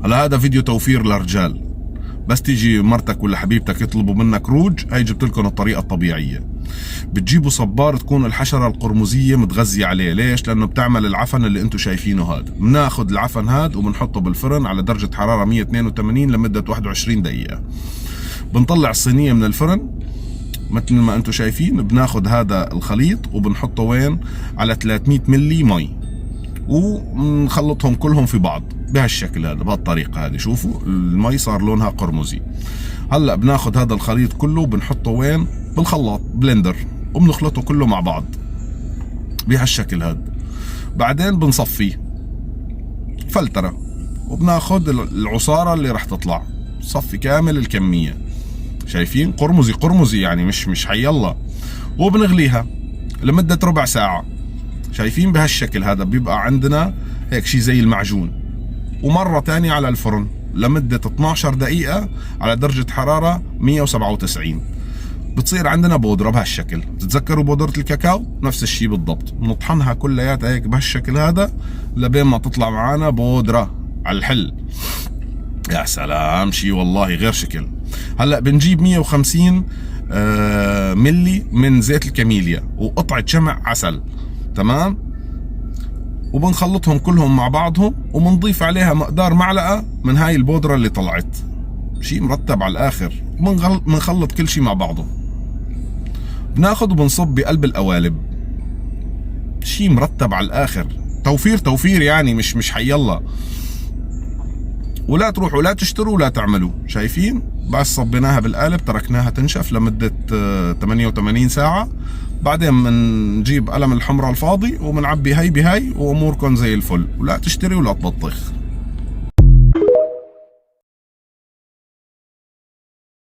هلا هذا فيديو توفير للرجال، بس تيجي مرتك ولا حبيبتك يطلبوا منك روج، هي جبت لكم الطريقة الطبيعية. بتجيبوا صبار تكون الحشرة القرمزية متغذية عليه. ليش؟ لأنه بتعمل العفن اللي انتم شايفينه هذا. بناخذ العفن هذا وبنحطه بالفرن على درجة حرارة 182 لمدة 21 دقيقة. بنطلع الصينية من الفرن مثل ما انتم شايفين. بناخذ هذا الخليط وبنحطه وين؟ على 300 ملي مي، ونخلطهم كلهم في بعض بهالشكل هذا، بهالطريقة هذه. شوفوا المي صار لونها قرمزي. هلا بناخذ هذا الخليط كله وبنحطه وين؟ بالخلاط بلندر، وبنخلطه كله مع بعض بهالشكل هذا. بعدين بنصفيه فلترة، وبناخذ العصارة اللي رح تطلع، صفي كامل الكمية. شايفين قرمزي قرمزي يعني مش حيالله. وبنغليها لمدة ربع ساعة. شايفين بهالشكل هذا بيبقى عندنا هيك شيء زي المعجون. ومرة تانية على الفرن لمدة 12 دقيقة على درجة حرارة 197 بتصير عندنا بودرة بهالشكل. تتذكروا بودرة الكاكاو؟ نفس الشيء بالضبط. بنطحنها كلياتها هيك بهالشكل هذا لبين ما تطلع معانا بودرة على الحل. يا سلام، شيء والله غير شكل. هلا بنجيب 150 ملي من زيت الكاميليا وقطعة شمع عسل، تمام؟ وبنخلطهم كلهم مع بعضهم، وبنضيف عليها مقدار معلقة من هاي البودرة اللي طلعت. شيء مرتب على الآخر. بنخلط كل شيء مع بعضه. بناخد وبنصب بقلب القوالب. شيء مرتب على الآخر. توفير يعني مش حيالله. ولا تروحوا لا تشتروا ولا تعملوا. شايفين؟ بس صبيناها بالقالب، تركناها تنشف لمدة 88 ساعة. بعدين بنجيب قلم الحمرة الفاضي وبنعبي هاي بهاي، واموركم زي الفل. ولا تشتري ولا تبطخ.